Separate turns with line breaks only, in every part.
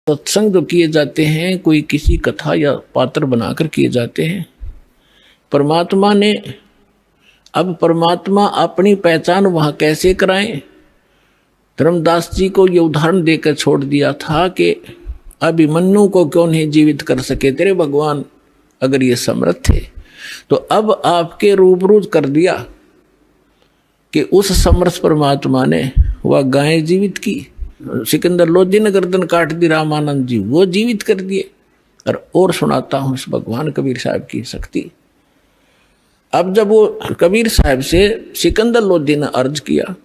सत्संग जो किए जाते हैं कोई किसी कथा या पात्र बनाकर किए जाते हैं। परमात्मा ने, अब परमात्मा अपनी पहचान वहां कैसे कराएं? धर्मदास जी को ये उदाहरण देकर छोड़ दिया था कि अभिमन्यु को क्यों नहीं जीवित कर सके तेरे भगवान, अगर ये समर्थ थे तो अब आपके रूबरू कर दिया कि उस समर्थ परमात्मा ने वह गायें जीवित की। सिकंदर लोधी ने गर्दन काट दी, रामानंद जी वो जीवित कर दिए। और सुनाता हूं इस भगवान कबीर साहब की शक्ति। अब जब वो कबीर साहब से सिकंदर लोधी ने अर्ज किया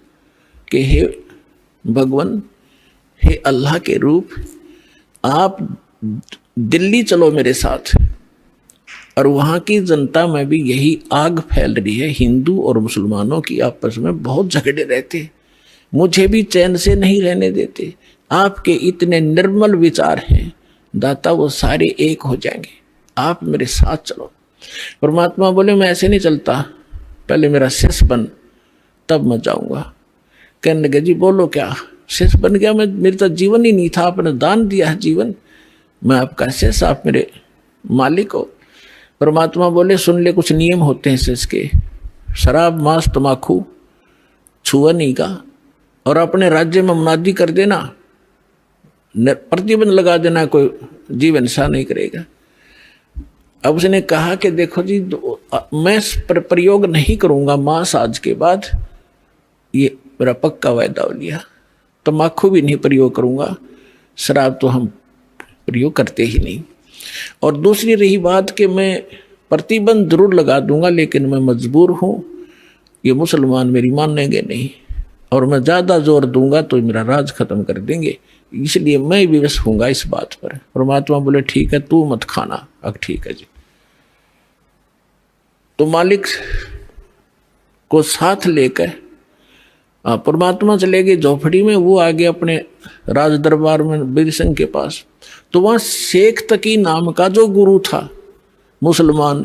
कि हे भगवान, हे अल्लाह के रूप, आप दिल्ली चलो मेरे साथ, और वहां की जनता में भी यही आग फैल रही है, हिंदू और मुसलमानों की आपस में बहुत झगड़े रहते, मुझे भी चैन से नहीं रहने देते। आपके इतने निर्मल विचार हैं दाता, वो सारे एक हो जाएंगे, आप मेरे साथ चलो। परमात्मा बोले मैं ऐसे नहीं चलता, पहले मेरा शिष्य बन तब मैं जाऊंगा। कहने लगे जी बोलो क्या? शिष्य बन गया मैं? मेरे तो जीवन ही नहीं था, आपने दान दिया है जीवन, मैं आपका शिष्य, आप मेरे मालिक हो। परमात्मा बोले सुन ले, कुछ नियम होते हैं शिष्य के, शराब मांस तमाकू छुआ नहीं का, और अपने राज्य में मुनादी कर देना, प्रतिबंध लगा देना, कोई जीव हिंसा नहीं करेगा। अब उसने कहा कि देखो जी मैं प्रयोग नहीं करूंगा मांस आज के बाद, ये मेरा पक्का वायदा हो लिया। तम्बाकू भी नहीं प्रयोग करूंगा, शराब तो हम प्रयोग करते ही नहीं। और दूसरी रही बात कि मैं प्रतिबंध जरूर लगा दूंगा, लेकिन मैं मजबूर हूं, ये मुसलमान मेरी मानेंगे नहीं, और मैं ज़्यादा जोर दूंगा तो मेरा राज खत्म कर देंगे, इसलिए मैं विवश होऊंगा इस बात पर। परमात्मा बोले ठीक है, तू मत खाना। अब ठीक है जी। तो मालिक को साथ लेकर परमात्मा चले गए झोपड़ी में, वो आ गए अपने राज दरबार में वीर सिंह के पास। तो वहां शेख तकी नाम का जो गुरु था मुसलमान,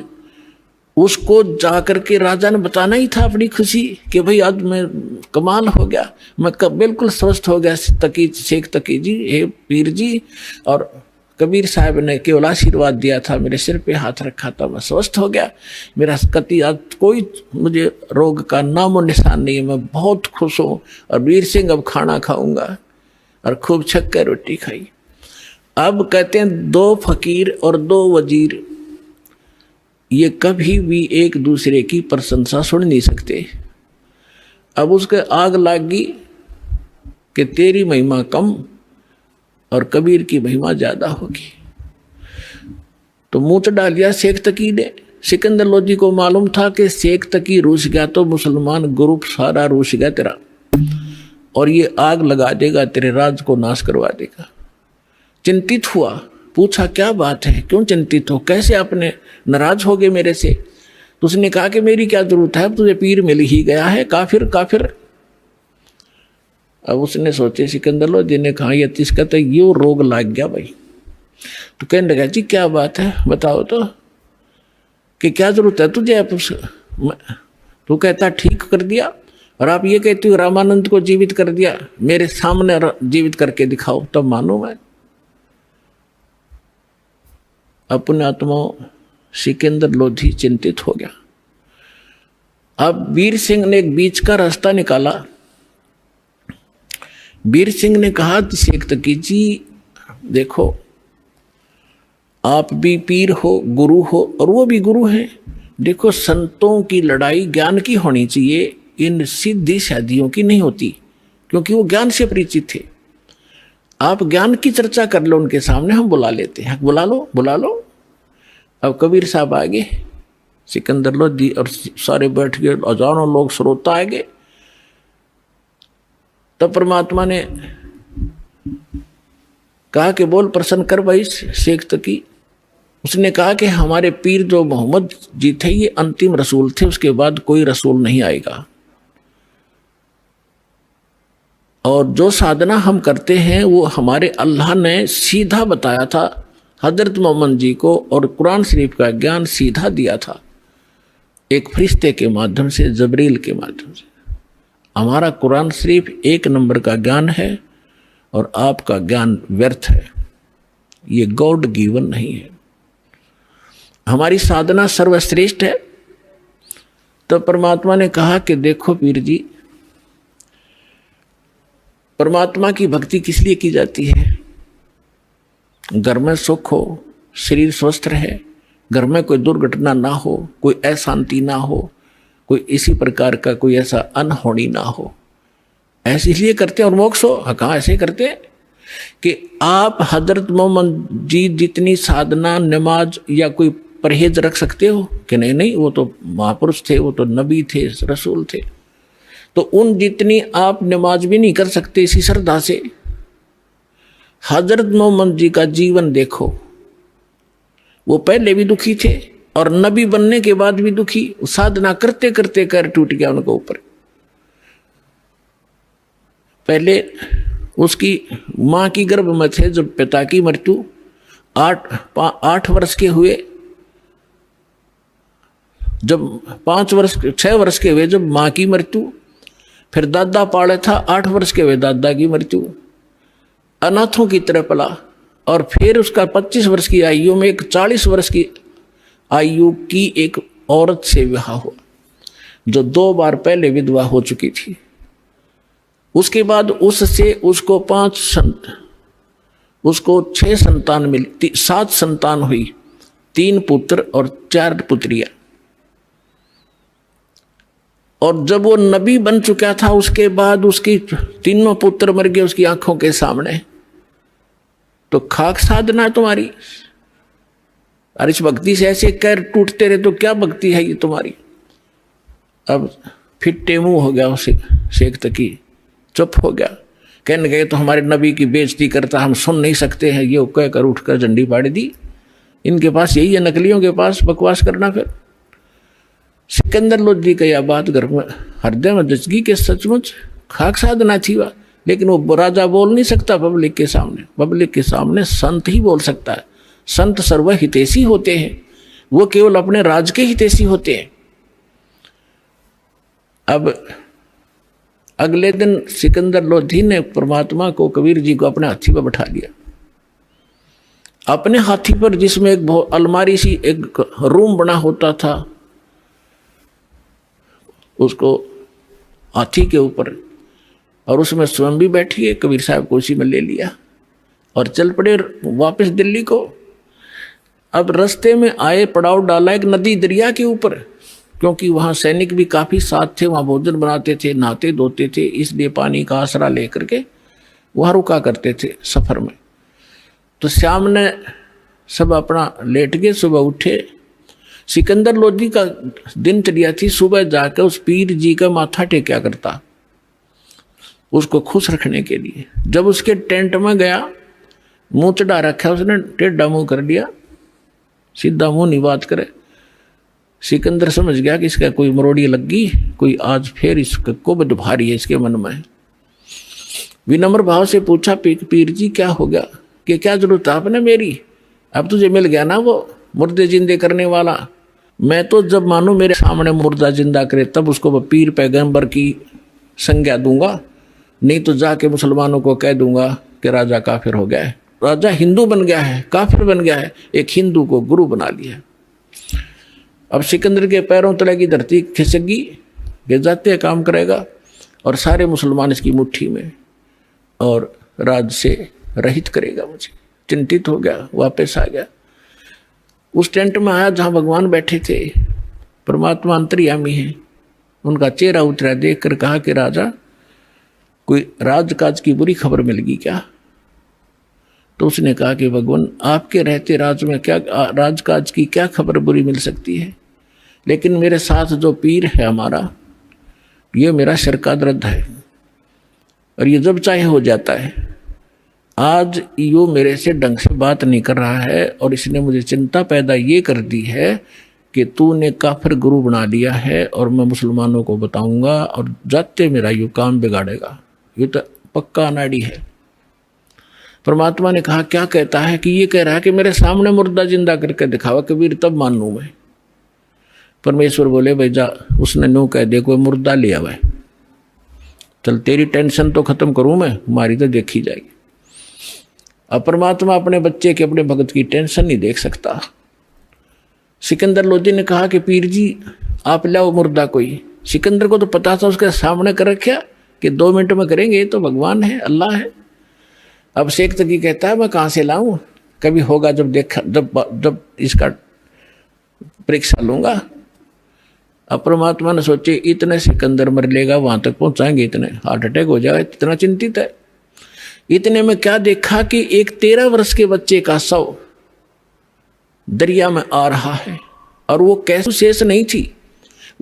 उसको जाकर के राजा ने बताना ही था अपनी खुशी कि भाई आज मैं कमाल हो गया, मैं बिल्कुल स्वस्थ हो गया तकी, शेख तकी जी, हे पीर जी। और कबीर साहब ने केवल आशीर्वाद दिया था, मेरे सिर पे हाथ रखा था, मैं स्वस्थ हो गया, मेरा कति आज कोई मुझे रोग का नामो निशान नहीं है, मैं बहुत खुश हूँ। और वीर सिंह अब खाना खाऊंगा, और खूब छक कर रोटी खाई। अब कहते हैं दो फकीर और दो वजीर ये कभी भी एक दूसरे की प्रशंसा सुन नहीं सकते। अब उसके आग लगी कि तेरी महिमा कम और कबीर की महिमा ज्यादा होगी। तो मुंह चढ़ा लिया शेख तकी ने। सिकंदर लोधी को मालूम था कि शेख तकी रूस गया तो मुसलमान ग्रुप सारा रूस गया तेरा, और ये आग लगा देगा, तेरे राज को नाश करवा देगा। चिंतित हुआ, पूछा क्या बात है, क्यों चिंतित हो, कैसे आपने नाराज हो गए मेरे से? तो उसने कहा कि मेरी क्या जरूरत है, अब तुझे पीर मिल ही गया है, काफिर काफिर। अब उसने सोचे, सिकंदर लोधी ने कहा ये तिसका तो यो रोग लग गया भाई। तो कहने लगा जी क्या बात है बताओ तो, कि क्या जरूरत है तुझे? तो कहता ठीक कर दिया, और आप ये कहते हो रामानंद को जीवित कर दिया, मेरे सामने जीवित करके दिखाओ तब मानो मैं। अपने आत्मा सिकंदर लोधी चिंतित हो गया। अब वीर सिंह ने एक बीच का रास्ता निकाला। वीर सिंह ने कहा शेख तकी जी देखो, आप भी पीर हो, गुरु हो, और वो भी गुरु हैं। देखो संतों की लड़ाई ज्ञान की होनी चाहिए, इन सिद्धि शादियों की नहीं होती, क्योंकि वो ज्ञान से परिचित थे। आप ज्ञान की चर्चा कर लो उनके सामने, हम बुला लेते हैं, बुला लो बुला लो। अब कबीर साहब आ गए, सिकंदर लोधी और सारे बैठ गए, हजारों लोग श्रोता आ गए। तब परमात्मा ने कहा कि बोल प्रसन्न कर भाई शेख तकी। उसने कहा कि हमारे पीर जो मोहम्मद जी थे ये अंतिम रसूल थे, उसके बाद कोई रसूल नहीं आएगा, और जो साधना हम करते हैं वो हमारे अल्लाह ने सीधा बताया था हजरत मोहम्मद जी को, और कुरान शरीफ का ज्ञान सीधा दिया था एक फरिश्ते के माध्यम से, जबरील के माध्यम से। हमारा कुरान शरीफ 1 नंबर का ज्ञान है और आपका ज्ञान व्यर्थ है। ये गॉड गिवन नहीं है। हमारी साधना सर्वश्रेष्ठ है। तो परमात्मा ने कहा कि देखो पीर जी, परमात्मा की भक्ति किस लिए की जाती है? घर में सुख हो, शरीर स्वस्थ रहे, घर में कोई दुर्घटना ना हो, कोई अशांति ना हो, कोई इसी प्रकार का कोई ऐसा अनहोनी ना हो, ऐसे इसलिए करते हैं। और मोक्ष हो, कहाँ ऐसे करते हैं कि आप हजरत मोहम्मद जी जितनी साधना, नमाज या कोई परहेज रख सकते हो कि नहीं? नहीं, वो तो महापुरुष थे, वो तो नबी थे, रसूल थे। तो उन जितनी आप नमाज भी नहीं कर सकते इसी श्रद्धा से। हजरत मोहम्मद जी का जीवन देखो, वो पहले भी दुखी थे और नबी बनने के बाद भी दुखी। साधना करते करते कर टूट गया उनके ऊपर। पहले उसकी मां की गर्भ में थे जब पिता की मृत्यु, 8 वर्ष के हुए, जब 6 वर्ष के हुए जब मां की मृत्यु, फिर दादा पाले था, 8 वर्ष के हुए दादा की मृत्यु, अनाथों की तरह पला। और फिर उसका 25 वर्ष की आयु में एक 40 वर्ष की आयु की एक औरत से विवाह हुआ, जो 2 बार पहले विधवा हो चुकी थी। उसके बाद उससे उसको 6 संतान मिली, 7 संतान हुई, 3 पुत्र और 4 पुत्रियां। और जब वो नबी बन चुका था उसके बाद उसकी 3 पुत्र मर गए उसकी आंखों के सामने। तो खाक साधना तुम्हारी, और इस भक्ति से ऐसे कर टूटते रहे तो क्या भक्ति है ये तुम्हारी? अब फिट्टे मुंह हो गया उसे शेख तकी, चुप हो गया। कहने गए तो हमारे नबी की बेइज्जती करता, हम सुन नहीं सकते हैं, ये कहकर उठकर झंडी बाड़ी दी। इनके पास यही है, नकलियों के पास बकवास करना। फिर सिकंदर लोधी का यह बात घर में हृदय में जचगी के सचमुच खाक साधना थी वह। लेकिन वो राजा बोल नहीं सकता पब्लिक के सामने। पब्लिक के सामने संत ही बोल सकता है। संत सर्व हितैषी होते हैं, वो केवल अपने राज के हितैषी होते हैं। अब अगले दिन सिकंदर लोधी ने परमात्मा को, कबीर जी को अपने हाथी पर बैठा लिया। अपने हाथी पर, जिसमें एक अलमारी सी एक रूम बना होता था, उसको हाथी के ऊपर, और उसमें स्वयं भी बैठी है, कबीर साहब को उसी में ले लिया और चल पड़े वापस दिल्ली को। अब रास्ते में आए, पड़ाव डाला एक नदी दरिया के ऊपर, क्योंकि वहाँ सैनिक भी काफ़ी साथ थे, वहाँ भोजन बनाते थे, नहाते धोते थे, इसलिए पानी का आसरा लेकर के वहाँ रुका करते थे सफ़र में। तो शाम ने सब अपना लेट गए, सुबह उठे। सिकंदर लोधी का दिनचर्या थी सुबह जाकर उस पीर जी का माथा टेक्या करता, उसको खुश रखने के लिए। जब उसके टेंट में गया, मुंह चढ़ा रखा उसने, टेढ़ा मुंह कर लिया, सीधा मुंह नहीं बात करे। सिकंदर समझ गया कि इसका कोई मरोड़ी लग गई, कोई आज फिर इसका कुबद भारी है इसके मन में। विनम्र भाव से पूछा, पीर जी क्या हो गया? कि क्या जरूरत आपने मेरी? अब तुझे मिल गया ना वो मुर्दे जिंदे करने वाला। मैं तो जब मानो मेरे सामने मुर्दा जिंदा करे तब उसको वो पीर पैगंबर की संज्ञा दूंगा, नहीं तो जाके मुसलमानों को कह दूंगा कि राजा काफिर हो गया है। राजा हिंदू बन गया है, काफिर बन गया है, एक हिंदू को गुरु बना लिया। अब सिकंदर के पैरों तले की धरती खिसकी, गिर जाते काम करेगा और सारे मुसलमान इसकी मुट्ठी में, और राज से रहित करेगा मुझे। चिंतित हो गया, वापस आ गया। उस टेंट में आया जहाँ भगवान बैठे थे, परमात्मा अंतर्यामी है। उनका चेहरा उतरा, देख कर कहा कि राजा, कोई राजकाज की बुरी खबर मिल गई क्या? तो उसने कहा कि भगवान, आपके रहते राज में क्या राजकाज की क्या खबर बुरी मिल सकती है? लेकिन मेरे साथ जो पीर है हमारा, ये मेरा सिर का दर्द है और ये जब चाहे हो जाता है। आज यो मेरे से ढंग से बात नहीं कर रहा है और इसने मुझे चिंता पैदा ये कर दी है कि तूने काफिर गुरु बना लिया है और मैं मुसलमानों को बताऊंगा और जाते मेरा यो काम बिगाड़ेगा। ये तो पक्का अनाड़ी है। परमात्मा ने कहा, क्या कहता है? कि ये कह रहा है कि मेरे सामने मुर्दा जिंदा करके दिखावा कबीर, तब मानूं मैं। परमेश्वर बोले, भाई जा, उसने नो कह दे कोई मुर्दा ले आवा, चल तेरी टेंशन तो खत्म करूं मैं, हमारी तो देखी जाएगी। अब परमात्मा अपने बच्चे के, अपने भगत की टेंशन नहीं देख सकता। सिकंदर लोधी ने कहा कि पीर जी आप लाओ मुर्दा कोई। सिकंदर को तो पता था, उसके सामने कर रखा कि 2 मिनट में करेंगे, तो भगवान है, अल्लाह है। अब शेख तकी कहता है मैं कहाँ से लाऊं, कभी होगा जब देखा, जब इसका परीक्षा लूंगा। अब परमात्मा ने सोचे इतने सिकंदर मर लेगा, वहां तक पहुंचाएंगे, इतने हार्ट अटैक हो जाएगा, इतना चिंतित है। इतने में क्या देखा कि एक 13 वर्ष के बच्चे का शव दरिया में आ रहा है, और वो कैसे शेष नहीं थी,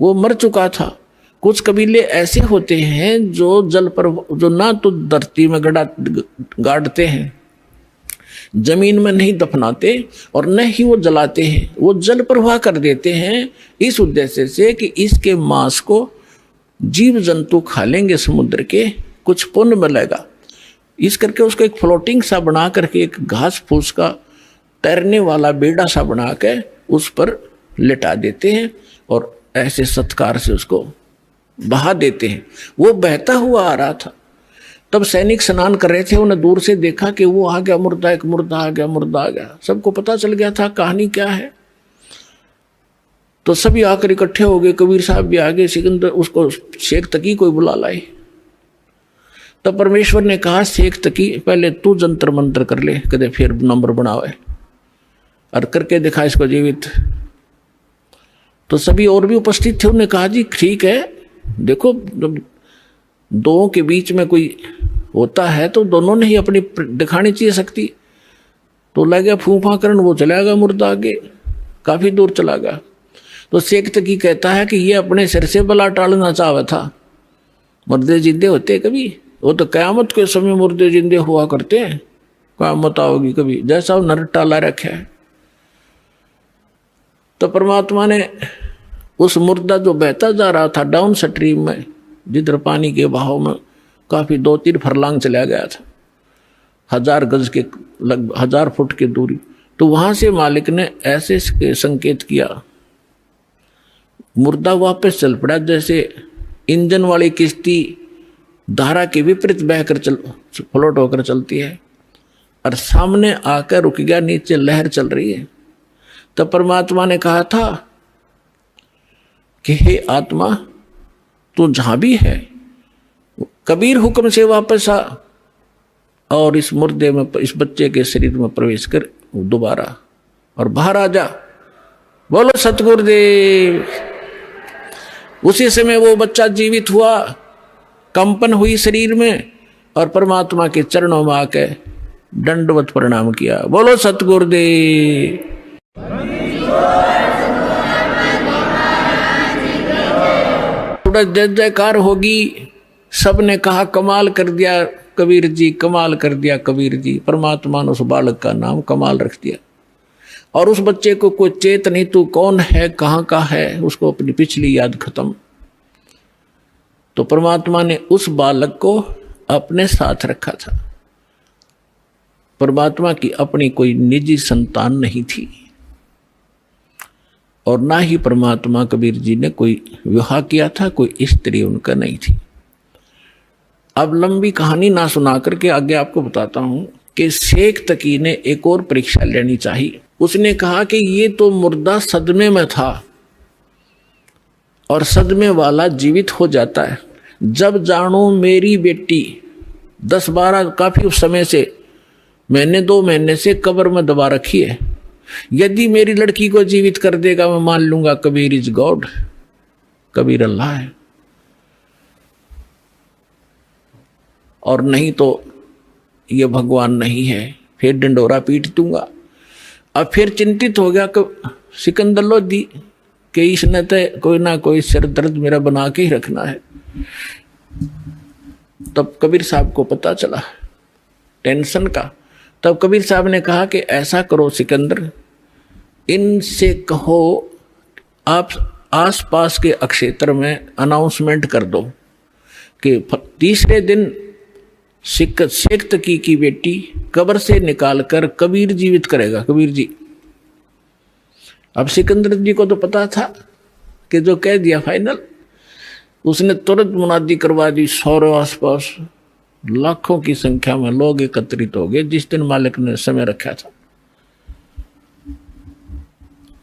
वो मर चुका था। कुछ कबीले ऐसे होते हैं जो जल पर, जो ना तो धरती में गाड़ते हैं, जमीन में नहीं दफनाते और न ही वो जलाते हैं, वो जल प्रवाह कर देते हैं, इस उद्देश्य से कि इसके मांस को जीव जंतु खा लेंगे समुद्र के, कुछ पुण्य मिलेगा। इस करके उसको एक फ्लोटिंग सा बना करके, एक घास फूस का तैरने वाला बेड़ा सा बना के उस पर लिटा देते हैं और ऐसे सत्कार से उसको बहा देते हैं। वो बहता हुआ आ रहा था, तब सैनिक स्नान कर रहे थे, उन्हें दूर से देखा कि वो आ गया मुर्दा, एक मुर्दा आ गया, मुर्दा आ गया। सबको पता चल गया था कहानी क्या है, तो सभी आकर इकट्ठे हो गए। कबीर साहब भी आ गए, सिकंदर उसको शेख तकी को बुला लाए। तब परमेश्वर ने कहा शेख तकी पहले तू जंतर मंत्र कर ले, कदे फिर नंबर बनावे, और करके दिखा इसको जीवित। तो सभी और भी उपस्थित थे, उन्होंने कहा जी ठीक है, देखो दो के बीच में कोई होता है तो दोनों ने ही अपनी दिखानी चाहिए शक्ति। तो लग गया फूफा करन, वो चला गया मुर्दा आगे, काफी दूर चला गया। तो शेख तकी कहता है कि ये अपने सिर से बला टालना चाहता था। मुर्दे जिंदे होते कभी, वो तो कयामत के समय मुर्दे जिंदे हुआ करते हैं, कयामत आओगी कभी, जैसा नर टाला रखा है। तो परमात्मा ने उस मुर्दा जो बहता जा रहा था डाउन स्ट्रीम में, जिधर पानी के बहाव में काफी 2-3 फरलांग चला गया था, 1000 गज के लगभग 1000 फुट की दूरी, तो वहां से मालिक ने ऐसे संकेत किया, मुर्दा वापस चल पड़ा, जैसे इंजन वाली किश्ती धारा के विपरीत बहकर फ्लोट होकर चलती है, और सामने आकर रुक गया, नीचे लहर चल रही है। तब परमात्मा ने कहा था कि हे आत्मा तू जहां भी है, कबीर हुक्म से वापस आ और इस मुर्दे में, इस बच्चे के शरीर में प्रवेश कर दोबारा और बाहर आ जा। बोलो सतगुरुदेव। उसी समय वो बच्चा जीवित हुआ, कंपन हुई शरीर में, और परमात्मा के चरणों में आके दंडवत प्रणाम किया। बोलो सतगुरुदेव। जय जयकार होगी। सबने कहा कमाल कर दिया कबीर जी, कमाल कर दिया कबीर जी। परमात्मा ने उस बालक का नाम कमाल रख दिया, और उस बच्चे को कोई चेत नहीं, तू कौन है, कहाँ का है, उसको अपनी पिछली याद खत्म। तो परमात्मा ने उस बालक को अपने साथ रखा था। परमात्मा की अपनी कोई निजी संतान नहीं थी, और ना ही परमात्मा कबीर जी ने कोई विवाह किया था, कोई स्त्री उनका नहीं थी। अब लंबी कहानी ना सुना करके आगे आपको बताता हूं कि शेख तकी ने एक और परीक्षा लेनी चाहिए। उसने कहा कि ये तो मुर्दा सदमे में था, और सदमे वाला जीवित हो जाता है। जब जानो मेरी बेटी 10-12 काफी समय से, महीने 2 महीने से कब्र में दबा रखी है, यदि मेरी लड़की को जीवित कर देगा मैं मान लूंगा कबीर इज गॉड, कबीर अल्लाह है, और नहीं तो ये भगवान नहीं है, फिर डंडोरा पीट दूंगा। अब फिर चिंतित हो गया सिकंदर लोधी कि इसने तो कोई ना कोई सिर दर्द मेरा बना के ही रखना है। तब कबीर साहब को पता चला टेंशन का। तब कबीर साहब ने कहा कि ऐसा करो सिकंदर, इनसे कहो आप आसपास के अक्षेत्र में अनाउंसमेंट कर दो कि तीसरे दिन शेख तकी की बेटी कब्र से निकालकर कबीर जीवित करेगा, कबीर जी। अब सिकंदर जी को तो पता था कि जो कह दिया फाइनल। उसने तुरंत मुनादी करवा दी सारे आसपास, लाखों की संख्या में लोग एकत्रित हो गए जिस दिन मालिक ने समय रखा था।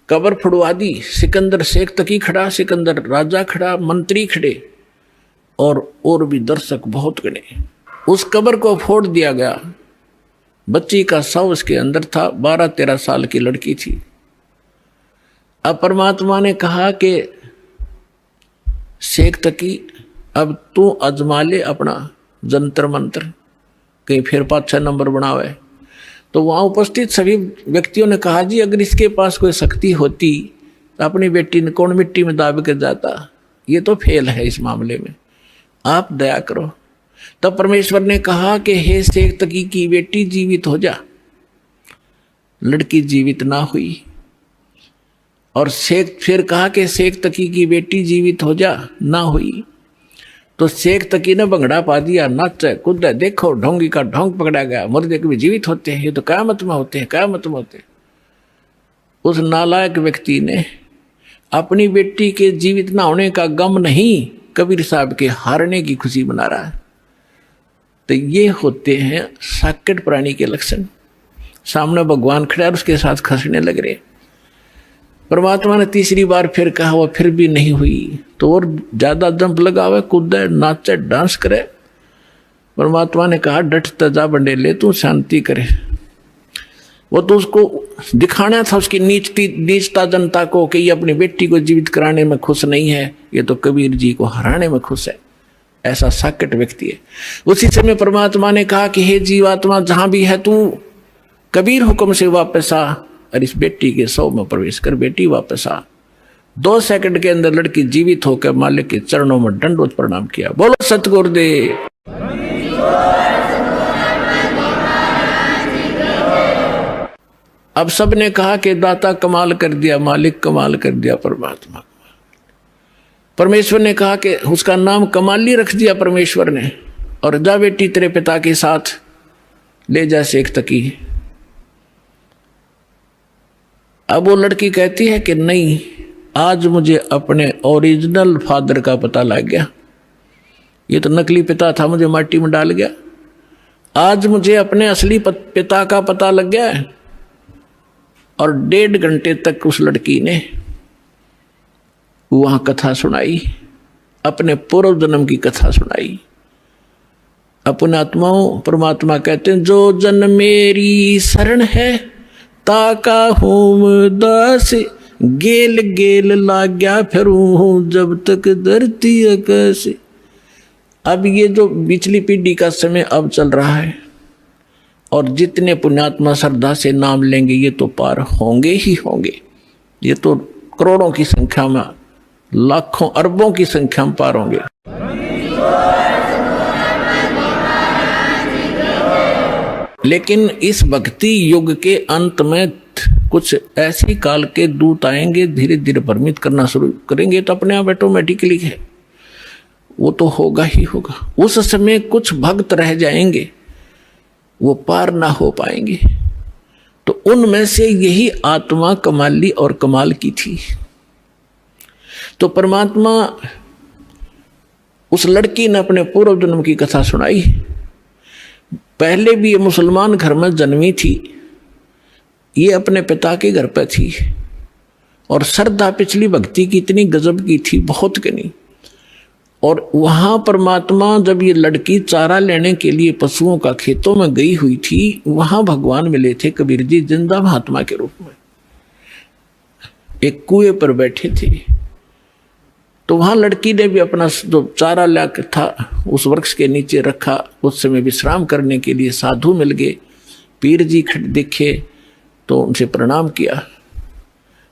कब्र फुड़वा दी। सिकंदर शेख तकी खड़ा, सिकंदर राजा खड़ा, मंत्री खड़े और भी दर्शक बहुत गणे। उस कब्र को फोड़ दिया गया। बच्ची का शव उसके अंदर था, 12-13 साल की लड़की थी। अब परमात्मा ने कहा कि शेख तकी अब तू अजमा ले अपना जंतर मंत्र, कहीं फिर 5-6 नंबर बनावे। तो वहां उपस्थित सभी व्यक्तियों ने कहा जी अगर इसके पास कोई शक्ति होती तो अपनी बेटी ने कौन मिट्टी में दाब के जाता, ये तो फेल है इस मामले में, आप दया करो। तब परमेश्वर ने कहा कि हे शेख तकी की बेटी जीवित हो जा। लड़की जीवित ना हुई। और शेख फिर कहा कि शेख तकी की बेटी जीवित हो जा, ना हुई। तो शेख तकी ने भंगड़ा पा दिया, नाचे कूदे, देखो ढोंगी का ढोंग पकड़ा गया, मुर्दे कभी जीवित होते हैं, ये तो क़यामत में होते हैं, क़यामत में होते हैं। उस नालायक व्यक्ति ने अपनी बेटी के जीवित ना होने का गम नहीं, कबीर साहब के हारने की खुशी मना रहा है। तो ये होते हैं साकेट प्राणी के लक्षण। सामने भगवान खड़ा और उसके साथ खसने लग रहे। परमात्मा ने तीसरी बार फिर कहा, वो फिर भी नहीं हुई। तो और ज्यादा जंप लगावे, कूदे, नाचे, डांस करे। परमात्मा ने कहा डट तजा बंडे ले, तू शांति करे। वो तो उसको दिखाना था उसकी नीचता जनता को कि ये अपनी बेटी को जीवित कराने में खुश नहीं है, ये तो कबीर जी को हराने में खुश है। ऐसा साकेट व्यक्ति है। उसी समय परमात्मा ने कहा कि हे जीवात्मा जहां भी है तू कबीर हुक्म से वापस आ और इस बेटी के शव में प्रवेश कर, बेटी वापस आ। 2 सेकंड के अंदर लड़की जीवित होकर मालिक के चरणों में दंडवत प्रणाम किया। बोलो सतगुरुदेव। अब सबने कहा कि दाता कमाल कर दिया, मालिक कमाल कर दिया, परमात्मा। परमेश्वर ने कहा कि उसका नाम कमाली रख दिया परमेश्वर ने, और जा बेटी तेरे पिता के साथ ले जा शेख तकी। अब वो लड़की कहती है कि नहीं, आज मुझे अपने ओरिजिनल फादर का पता लग गया, ये तो नकली पिता था, मुझे माटी में डाल गया। आज मुझे अपने असली पिता का पता लग गया है। और 1.5 घंटे तक उस लड़की ने वहां कथा सुनाई, अपने पूर्व जन्म की कथा सुनाई। अपने आत्माओं, परमात्मा कहते हैं जो जन मेरी शरण है ताका होम दास, गेल गेल लाग्या फिरूं जब तक धरती आकाश। अब ये जो पिछली पीढ़ी का समय अब चल रहा है, और जितने पुण्यात्मा श्रद्धा से नाम लेंगे ये तो पार होंगे ही होंगे। ये तो करोड़ों की संख्या में, लाखों अरबों की संख्या में पार होंगे। लेकिन इस भक्ति युग के अंत में कुछ ऐसी काल के दूत आएंगे, धीरे धीरे भ्रमित करना शुरू करेंगे, तो अपने आप ऑटोमेटिकली है, वो तो होगा ही होगा। उस समय कुछ भक्त रह जाएंगे, वो पार ना हो पाएंगे। तो उनमें से यही आत्मा कमाली और कमाल की थी। तो परमात्मा, उस लड़की ने अपने पूर्व जन्म की कथा सुनाई। पहले भी ये मुसलमान घर में जन्मी थी, ये अपने पिता के घर पर थी, और श्रद्धा पिछली भक्ति की इतनी गजब की थी, बहुत कनी। और वहां परमात्मा, जब ये लड़की चारा लेने के लिए पशुओं का खेतों में गई हुई थी, वहां भगवान मिले थे कबीर जी जिंदा महात्मा के रूप में, एक कुएं पर बैठे थे। तो वहां लड़की ने भी अपना जो चारा ला था उस वृक्ष के नीचे रखा। उस समय विश्राम करने के लिए साधु मिल गए, पीर जी देखे तो उनसे प्रणाम किया।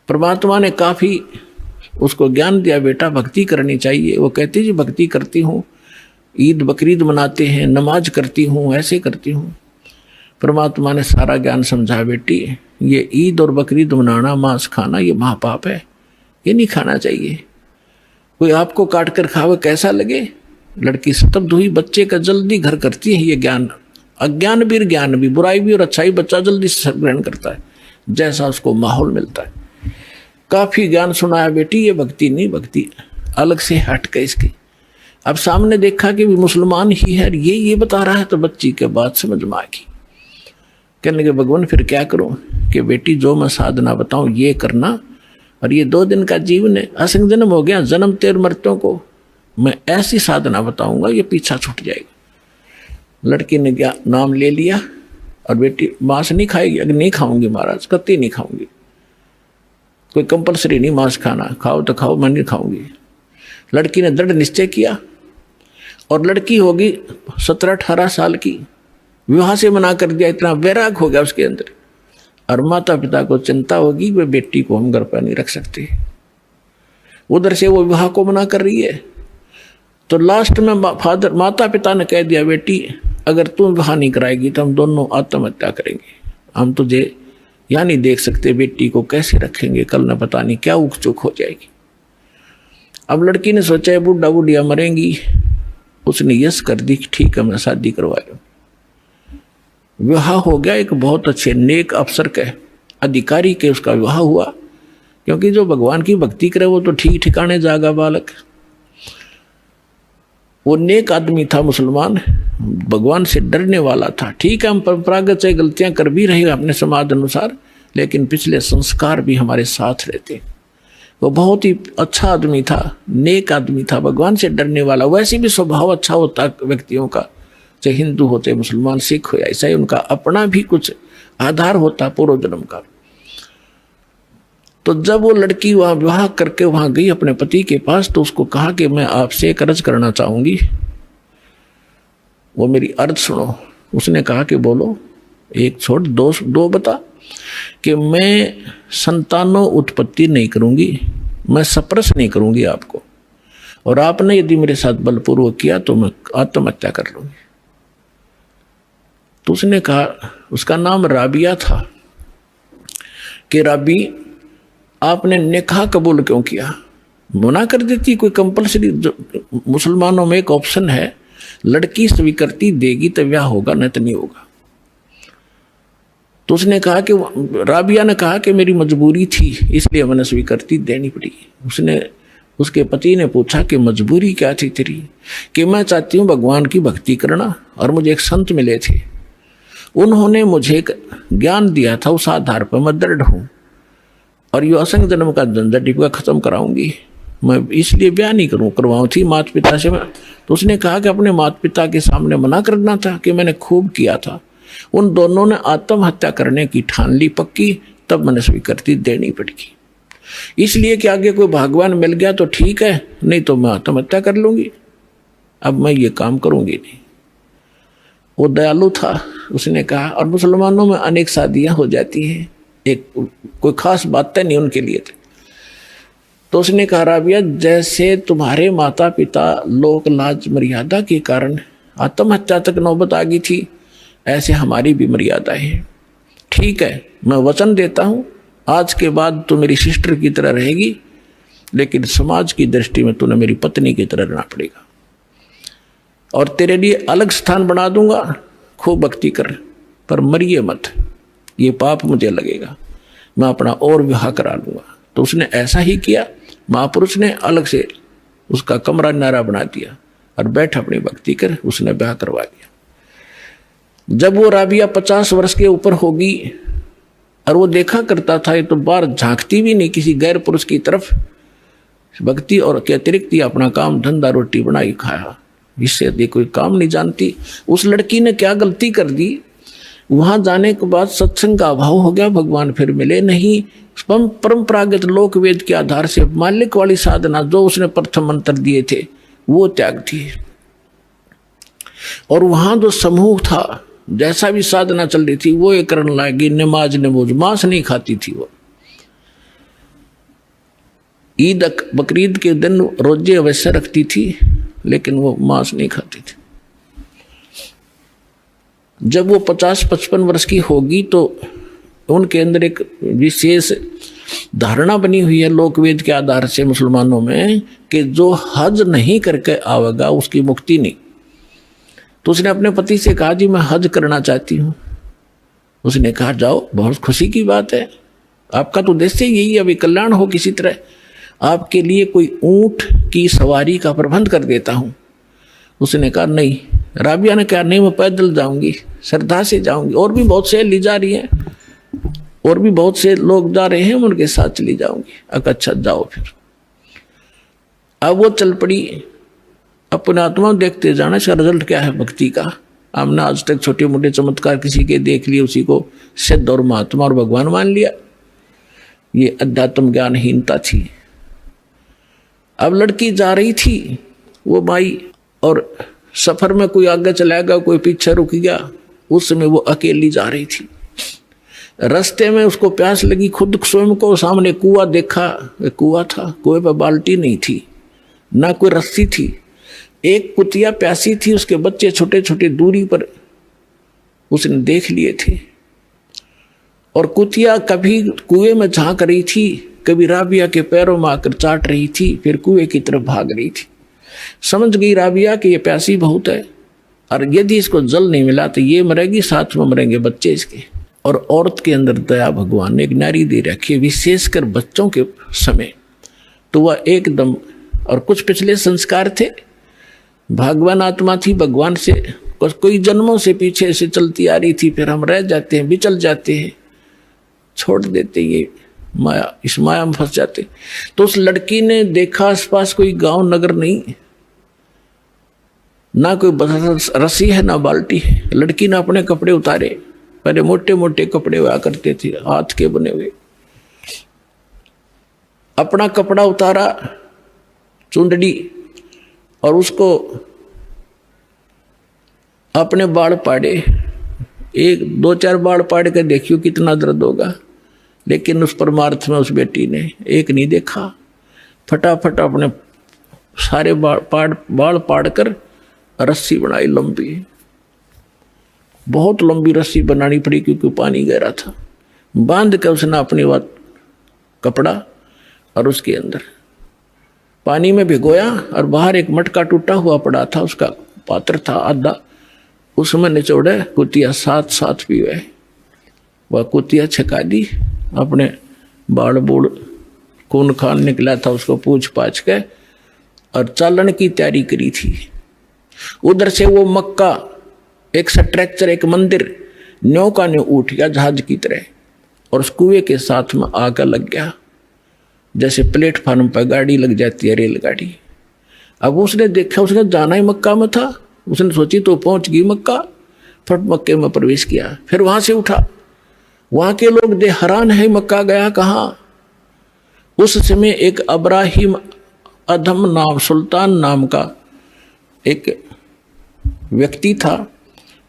परमात्मा ने काफी उसको ज्ञान दिया, बेटा भक्ति करनी चाहिए। वो कहती जी भक्ति करती हूँ, ईद बकरीद मनाते हैं, नमाज करती हूँ, ऐसे करती हूँ। परमात्मा ने सारा ज्ञान समझा, बेटी ये ईद और बकरीद मनाना, मांस खाना, ये महापाप है, ये नहीं खाना चाहिए। कोई आपको काट कर खावे कैसा लगे? लड़की स्तब्ध हुई। बच्चे का जल्दी घर करती है ये ज्ञान, अज्ञान भी ज्ञान भी, बुराई भी और अच्छाई बच्चा जल्दी से ग्रहण करता है, जैसा उसको माहौल मिलता है। काफी ज्ञान सुनाया, बेटी ये भक्ति नहीं, भक्ति अलग से हट के इसकी। अब सामने देखा कि भी मुसलमान ही है, ये बता रहा है, तो बच्ची के बात समझ में आ गई। कहने लगे भगवान फिर क्या करूं? कि बेटी जो मैं साधना बताऊं ये करना, और ये 2 दिन का जीवन है, असंग जन्म हो गया, जन्म तेर मृत्यों को मैं ऐसी साधना बताऊंगा ये पीछा छूट जाएगा। लड़की ने क्या नाम ले लिया, और बेटी मांस नहीं खाएगी? अगर नहीं खाऊंगी महाराज, कत्ती नहीं खाऊंगी, कोई कंपलसरी नहीं मांस खाना, खाओ तो खाओ, मैं नहीं खाऊंगी। लड़की ने दृढ़ निश्चय किया, और लड़की होगी 17-18 साल की, विवाह से मना कर दिया, इतना वैराग हो गया उसके अंदर। और माता पिता को चिंता होगी वे बेटी को हम घर पर नहीं रख सकते, उधर से वो विवाह को मना कर रही है। तो लास्ट में माता पिता ने कह दिया बेटी अगर तू विवाह नहीं कराएगी तो हम दोनों आत्महत्या करेंगे, हम तुझे यहाँ नहीं देख सकते, बेटी को कैसे रखेंगे, कल न पता नहीं क्या उक चुक हो जाएगी। अब लड़की ने सोचा है बुढ़ा बुढ़िया मरेंगी, उसने यस कर दी, ठीक है मैं शादी करवा लूँ। विवाह हो गया, एक बहुत अच्छे नेक अफसर के अधिकारी के उसका विवाह हुआ, क्योंकि जो भगवान की भक्ति करे वो तो ठीक ठिकाने जागा बालक। वो नेक आदमी था, मुसलमान, भगवान से डरने वाला था। ठीक है हम परंपरागत से गलतियां कर भी रहे अपने समाज अनुसार, लेकिन पिछले संस्कार भी हमारे साथ रहते। वो बहुत ही अच्छा आदमी था, नेक आदमी था, भगवान से डरने वाला। वैसे भी स्वभाव अच्छा होता व्यक्तियों का, चाहे हिंदू होते, मुसलमान, सिख हो या ईसाई, उनका अपना भी कुछ आधार होता पूर्व जन्म का। तो जब वो लड़की वहां विवाह करके वहां गई अपने पति के पास, तो उसको कहा कि मैं आपसे एक अर्ज करना चाहूंगी, वो मेरी अर्ज सुनो। उसने कहा कि बोलो, एक छोड़ दो बता। कि मैं संतानों उत्पत्ति नहीं करूंगी, मैं सप्रस नहीं करूंगी आपको, और आपने यदि मेरे साथ बलपूर्वक किया तो मैं आत्महत्या कर लूंगी। तो उसने कहा, उसका नाम राबिया था, कि राबी आपने निकाह कबूल क्यों किया? मना कर देती, कोई कंपलसरी मुसलमानों में एक ऑप्शन है, लड़की स्वीकृति देगी तो ब्याह होगा, नहीं तो नहीं होगा। तो उसने कहा कि राबिया ने कहा कि मेरी मजबूरी थी इसलिए मैंने स्वीकृति देनी पड़ी। उसके पति ने पूछा कि मजबूरी क्या थी तेरी? कि मैं चाहती हूँ भगवान की भक्ति करना, और मुझे एक संत मिले थे, उन्होंने मुझे एक ज्ञान दिया था, उस आधार पर मैं दृढ़ हूँ, और ये असंग जन्म का झंझट टिपका खत्म कराऊंगी, मैं इसलिए ब्याह नहीं करवाऊँ थी माता पिता से। मैं तो उसने कहा कि अपने माता पिता के सामने मना करना था कि मैंने खूब किया था। उन दोनों ने आत्महत्या करने की ठान ली पक्की, तब मैंने स्वीकृति देनी पड़ेगी, इसलिए कि आगे कोई भगवान मिल गया तो ठीक है, नहीं तो मैं आत्महत्या कर लूंगी, अब मैं ये काम करूंगी नहीं। वो दयालु था, उसने कहा। और मुसलमानों में अनेक शादियां हो जाती हैं, एक कोई खास बातें नहीं उनके लिए थे। तो उसने कहा राबिया जैसे तुम्हारे माता पिता लोक लाज मर्यादा के कारण आत्महत्या तक नौबत आ गई थी, ऐसे हमारी भी मर्यादा है। ठीक है मैं वचन देता हूँ आज के बाद तू मेरी सिस्टर की तरह रहेगी, लेकिन समाज की दृष्टि में तूने मेरी पत्नी की तरह रहना पड़ेगा, और तेरे लिए अलग स्थान बना दूंगा, खूब भक्ति कर, पर मरिए मत, ये पाप मुझे लगेगा, मैं अपना और विवाह करा लूंगा। तो उसने ऐसा ही किया। महापुरुष ने अलग से उसका कमरा नारा बना दिया और बैठ अपनी भक्ति कर, उसने ब्याह करवा दिया। जब वो राबिया 50 वर्ष के ऊपर होगी, और वो देखा करता था, ये तो बाहर झांकती भी नहीं किसी गैर पुरुष की तरफ, भक्ति और के अतिरिक्त ही अपना काम धंधा रोटी बनाई खाया, इससे अधिक कोई काम नहीं जानती। उस लड़की ने क्या गलती कर दी, वहां जाने के बाद सत्संग का अभाव हो गया, भगवान फिर मिले नहीं। परंपरागत लोक वेद के आधार से मालिक वाली साधना जो उसने प्रथम मंत्र दिए थे वो त्याग थी, और वहां जो समूह था जैसा भी साधना चल रही थी वो ये करने लगी, नमाज नमोज, मांस नहीं खाती थी। वो ईद बकरीद के दिन रोजे अवश्य रखती थी, लेकिन वो मांस नहीं खाती थी। जब वो 50-55 वर्ष की होगी तो उनके अंदर एक विशेष धारणा बनी हुई है लोकवेद के आधार से मुसलमानों में, कि जो हज नहीं करके आवेगा उसकी मुक्ति नहीं। तो उसने अपने पति से कहा जी मैं हज करना चाहती हूँ। उसने कहा जाओ, बहुत खुशी की बात है, आपका तो उद्देश्य यही है अभी कल्याण हो किसी तरह, आपके लिए कोई ऊंट की सवारी का प्रबंध कर देता हूँ, उसने कहा नहीं। राबिया ने कहा नहीं, मैं पैदल जाऊंगी, श्रद्धा से जाऊंगी, और भी बहुत सहेली जा रही हैं, और भी बहुत से लोग जा रहे हैं, उनके साथ चली जाऊंगी। अच्छा जाओ फिर। अब वो चल पड़ी। अपने आत्मा देखते जाना, इसका रिजल्ट क्या है भक्ति का। हमने आज तक छोटे मोटे चमत्कार किसी के देख लिए, उसी को सिद्ध और महात्मा और भगवान मान लिया। ये अध्यात्म ज्ञानहीनता थी। अब लड़की जा रही थी, वो माई, और सफर में कोई आगे चला गया, कोई पीछे रुक गया। उस समय वो अकेली जा रही थी। रास्ते में उसको प्यास लगी, खुद स्वयं को सामने कुआं देखा। कुआं था, कुएं पर बाल्टी नहीं थी, ना कोई रस्सी थी। एक कुतिया प्यासी थी, उसके बच्चे छोटे छोटे दूरी पर उसने देख लिए थे। और कुतिया कभी कुएं में झांक रही थी, कभी राबिया के पैरों में आकर चाट रही थी, फिर कुएं की तरफ भाग रही थी। समझ गई राबिया कि ये प्यासी बहुत है, और यदि इसको जल नहीं मिला तो ये मरेगी, साथ में मरेंगे बच्चे इसके। और औरत के अंदर दया भगवान ने एक नारी दे रखी है, विशेषकर बच्चों के समय। तो वह एकदम, और कुछ पिछले संस्कार थे, भगवान आत्मा थी, भगवान से कोई जन्मों से पीछे से चलती आ रही थी। फिर हम रह जाते हैं, बिचल जाते हैं, छोड़ देते, ये माया, इस माया में फंस जाते। तो उस लड़की ने देखा आसपास कोई गांव नगर नहीं, ना कोई रस्सी है ना बाल्टी है। लड़की ने अपने कपड़े उतारे, पहले मोटे मोटे कपड़े हुआ करते थे हाथ के बने हुए, अपना कपड़ा उतारा, चुंदड़ी, और उसको अपने बाल पाड़े। एक दो चार बाल पाड़ के देखियो कितना दर्द होगा। लेकिन उस परमार्थ में उस बेटी ने एक नहीं देखा, फटाफट अपने सारे बाल पाड़ कर रस्सी बनाई लंबी। बहुत लंबी रस्सी बनानी पड़ी क्योंकि पानी गहरा था। बांध कर उसने अपनी बात कपड़ा और उसके अंदर पानी में भिगोया, और बाहर एक मटका टूटा हुआ पड़ा था, उसका पात्र था आधा, उसमें निचोड़े कुतिया साथ साथ पीवे। वह कुतिया छका दी, अपने बाड़ बूढ़ खून खान निकला था उसको पूछ पाछ के, और चालन की तैयारी करी थी। उधर से वो मक्का, एक स्ट्रक्चर, एक मंदिर न्यों का न्यों उठ गया जहाज की तरह, और उस कुएं के साथ में आकर लग गया, जैसे प्लेटफार्म पर गाड़ी लग जाती है, रेलगाड़ी। अब उसने देखा, उसने जाना ही मक्का में था, उसने सोची तो पहुंच गई मक्का, फट मक्के में प्रवेश किया। फिर वहां से उठा, वहां के लोग दे हैरान है, मक्का गया कहाँ। उस समय एक अब्राहिम अधम नाम, सुल्तान नाम का एक व्यक्ति था।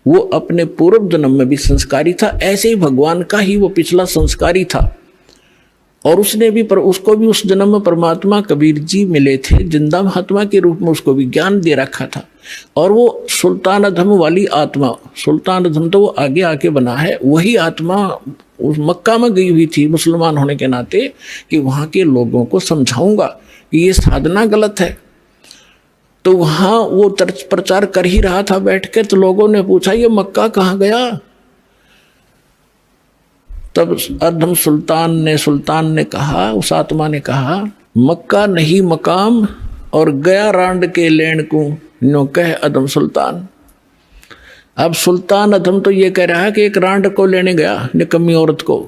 वो अपने पूर्व जन्म में भी संस्कारी था, ऐसे ही भगवान का ही वो पिछला संस्कारी था। और उसने भी उसको भी उस जन्म में परमात्मा कबीर जी मिले थे, जिंदा महात्मा के रूप में उसको भी ज्ञान दे रखा था। और वो सुल्तान अधम वाली आत्मा, सुल्तान अधम तो वो आगे आके बना है, वही आत्मा उस मक्का में गई हुई थी मुसलमान होने के नाते, कि वहाँ के लोगों को समझाऊंगा कि ये साधना गलत है। तो वहाँ वो प्रचार कर ही रहा था बैठ के, तो लोगों ने पूछा ये मक्का कहाँ गया। तब अधम सुल्तान ने कहा, उस आत्मा ने कहा, मक्का नहीं मकाम, और गया रांड के लेन को नो कह अधम सुल्तान। अब सुल्तान अधम तो ये कह रहा है कि एक रांड को लेने गया, निकम्मी औरत को।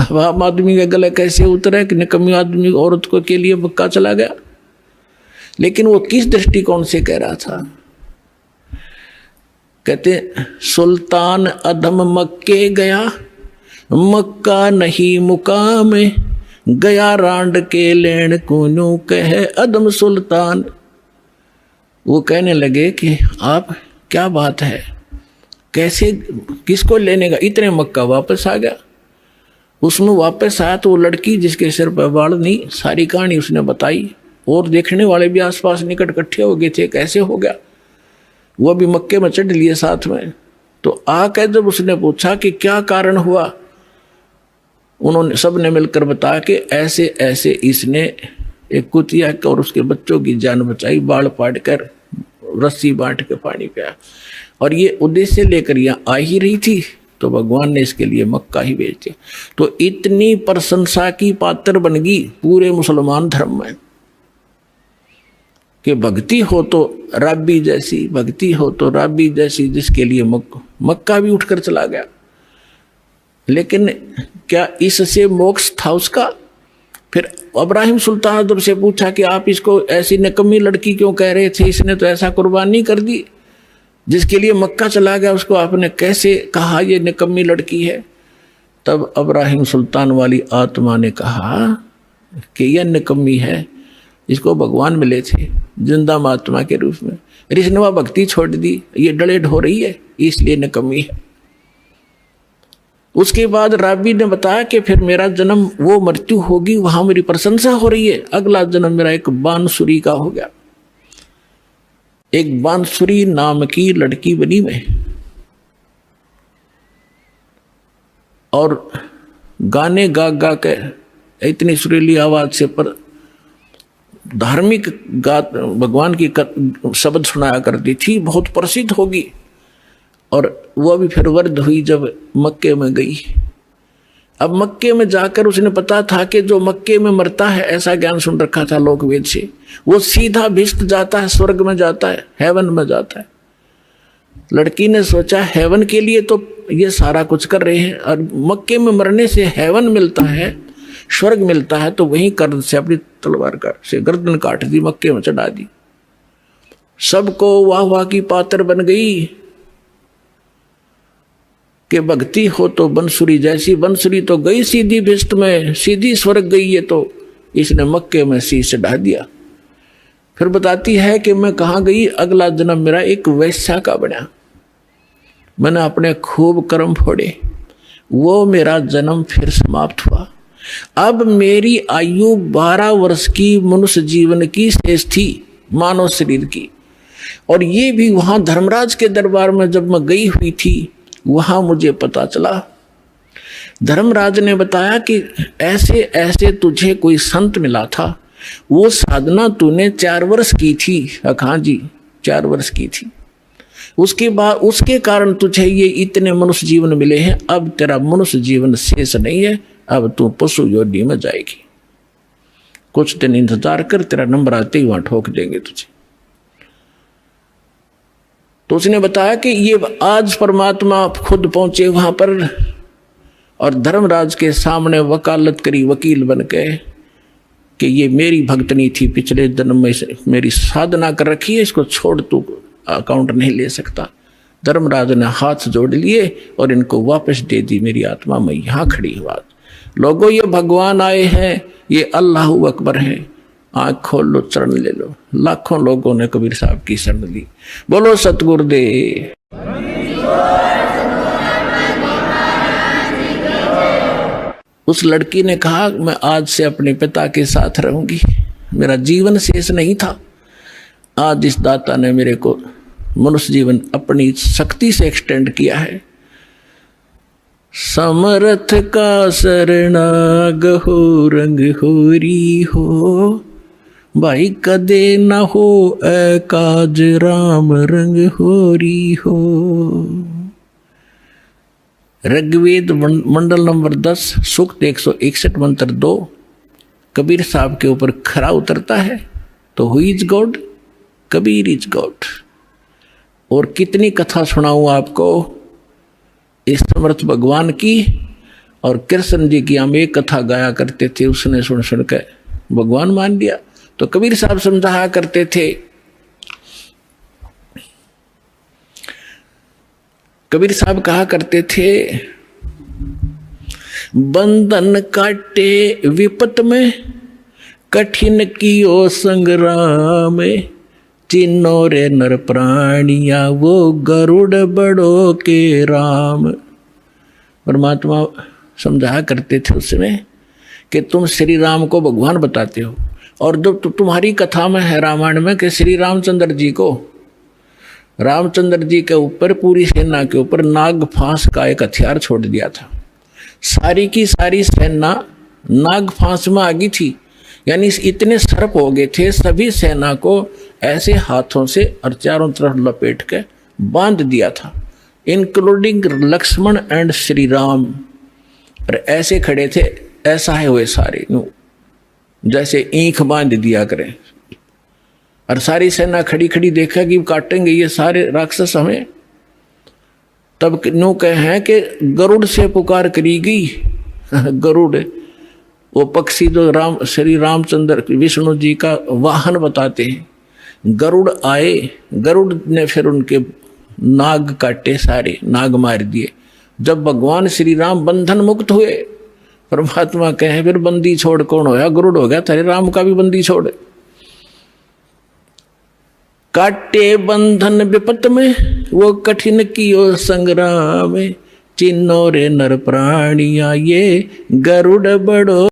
अब आम आदमी के गले कैसे उतरे कि निकम्मी आदमी औरत को के लिए मक्का चला गया। लेकिन वो किस दृष्टिकोण से कह रहा था, कहते सुल्तान अधम मक्के गया, मक्का नहीं मुकाम, गया रांड के लेन को कह अदम सुल्तान। वो कहने लगे कि आप क्या बात है, कैसे, किसको लेने का, इतने मक्का वापस आ गया। उसमें वापस आया तो वो लड़की जिसके सिर पर बाल नहीं, सारी कहानी उसने बताई, और देखने वाले भी आसपास निकट इकट्ठे हो गए थे, कैसे हो गया। वो भी मक्के में चढ़ लिए साथ में। तो आकर जब उसने पूछा कि क्या कारण हुआ, उन्होंने सबने मिलकर बताया कि ऐसे ऐसे इसने एक कुतिया और उसके बच्चों की जान बचाई, बाल पाड़ कर रस्सी बांट के पानी पिया, और ये उद्देश्य लेकर यहाँ आ ही रही थी, तो भगवान ने इसके लिए मक्का ही भेज दिया। तो इतनी प्रशंसा की पात्र बन गई पूरे मुसलमान धर्म में कि भक्ति हो तो राबी जैसी, भक्ति हो तो राबी जैसी, जिसके लिए मक्का भी उठकर चला गया। लेकिन क्या इससे मोक्ष था उसका? फिर इब्राहिम सुल्तान से पूछा कि आप इसको ऐसी निकम्मी लड़की क्यों कह रहे थे, इसने तो ऐसा कुर्बानी कर दी, जिसके लिए मक्का चला गया उसको आपने कैसे कहा ये निकम्मी लड़की है? तब इब्राहिम सुल्तान वाली आत्मा ने कहा कि यह निकम्मी है, इसको भगवान मिले थे जिंदा महात्मा के रूप में, इसने वह भक्ति छोड़ दी, ये डलेड हो रही है इसलिए निकम्मी है। उसके बाद राबी ने बताया कि फिर मेरा जन्म वो मृत्यु होगी, वहां मेरी प्रशंसा हो रही है, अगला जन्म मेरा एक बांसुरी का हो गया। एक बांसुरी नाम की लड़की बनी मैं, और गाने गा गा के इतनी सुरीली आवाज से पर धार्मिक भगवान की शब्द सुनाया करती थी, बहुत प्रसिद्ध होगी। और वह भी फिर वृद्ध हुई जब मक्के में गई। अब मक्के में जाकर उसने पता था कि जो मक्के में मरता है, ऐसा ज्ञान सुन रखा था लोक वेद से, वो सीधा भिष्ट जाता है, स्वर्ग में जाता है, हेवन में जाता है। लड़की ने सोचा हेवन के लिए तो ये सारा कुछ कर रहे हैं, और मक्के में मरने से हेवन मिलता है, स्वर्ग मिलता है, तो वहीं कर्द से अपनी तलवार से गर्दन काट दी, मक्के में चढ़ा दी। सबको वाह वाह की पात्र बन गई कि भक्ति हो तो बंसुरी जैसी, बंसुरी तो गई सीधी भिष्ट में, सीधी स्वर्ग गई, ये तो इसने मक्के में शीश चढ़ा दिया। फिर बताती है कि मैं कहाँ गई, अगला जन्म मेरा एक वैश्या का बना, मैंने अपने खूब कर्म फोड़े, वो मेरा जन्म फिर समाप्त हुआ। अब मेरी आयु 12 वर्ष की मनुष्य जीवन की शेष थी, मानव शरीर की। और ये भी वहां धर्मराज के दरबार में जब मैं गई हुई थी, वहां मुझे पता चला, धर्मराज ने बताया कि ऐसे ऐसे तुझे कोई संत मिला था, वो साधना तूने 4 वर्ष की थी। हाँ जी, 4 वर्ष की थी। उसके बाद उसके कारण तुझे ये इतने मनुष्य जीवन मिले हैं। अब तेरा मनुष्य जीवन शेष नहीं है, अब तू पशु योनि में जाएगी। कुछ दिन इंतजार कर, तेरा नंबर आते ही वहां ठोक देंगे तुझे। तो उसने बताया कि ये आज परमात्मा खुद पहुंचे वहां पर, और धर्मराज के सामने वकालत करी वकील बन के कि ये मेरी भक्तनी थी, पिछले जन्म में मेरी साधना कर रखी है, इसको छोड़ तू अकाउंट नहीं ले सकता। धर्मराज ने हाथ जोड़ लिए और इनको वापस दे दी मेरी आत्मा। मैं यहाँ खड़ी हूँ। लोगों ये भगवान आए हैं, ये अल्लाह अकबर है, आँख खोल लो, शरण ले लो। लाखों लोगों ने कबीर साहब की शरण ली। बोलो सतगुरुदेव। उस लड़की ने कहा मैं आज से अपने पिता के साथ रहूंगी, मेरा जीवन शेष नहीं था। आज इस दाता ने मेरे को मनुष्य जीवन अपनी शक्ति से एक्सटेंड किया है। समर्थ का शरणाग हो, रंग होरी हो, भाई कदे न हो काज, राम रंग होरी हो। ऋग्वेद मंडल नंबर 10 सूक्त 161 मंत्र 2 कबीर साहब के ऊपर खरा उतरता है। तो who is God? Kabir is God. और कितनी कथा सुनाऊं आपको इस समर्थ भगवान की। और कृष्ण जी की हम एक कथा गाया करते थे, उसने सुन सुन के भगवान मान लिया। तो कबीर साहब समझाया करते थे, कबीर साहब कहा करते थे, बंधन काटे विपत में, कठिन कियो संग्राम, चिन्नो रे नर प्राणिया, वो गरुड़ बड़ो के राम। परमात्मा समझाया करते थे उसमें कि तुम श्री राम को भगवान बताते हो, और जो तुम्हारी कथा में है रामायण में कि श्री रामचंद्र जी को, रामचंद्र जी के ऊपर पूरी सेना के ऊपर नाग फांस का एक हथियार छोड़ दिया था। सारी की सारी सेना नाग फांस में आ गई थी, यानी इतने सर्प हो गए थे, सभी सेना को ऐसे हाथों से और चारों तरफ लपेट के बांध दिया था, इंक्लूडिंग लक्ष्मण एंड श्री राम। और ऐसे खड़े थे, ऐसा है हुए सारे, जैसे ईंख बांध दिया करें। और सारी सेना खड़ी खड़ी देखा कि काटेंगे ये सारे राक्षस हमें। तब नो कहे कि गरुड़ से पुकार करी गई। गरुड़ वो पक्षी जो श्री रामचंद्र विष्णु जी का वाहन बताते हैं। गरुड़ आए, गरुड़ ने फिर उनके नाग काटे, सारे नाग मार दिए। जब भगवान श्री राम बंधन मुक्त हुए, परमात्मा कहे फिर बंदी छोड़ कौन होया? गरुड़ हो गया, तेरे राम का भी बंदी छोड़। काटे बंधन विपत में, वो कठिन कियो संग्राम, चिन्नो रे नर प्राणिया ये गरुड़ बड़ो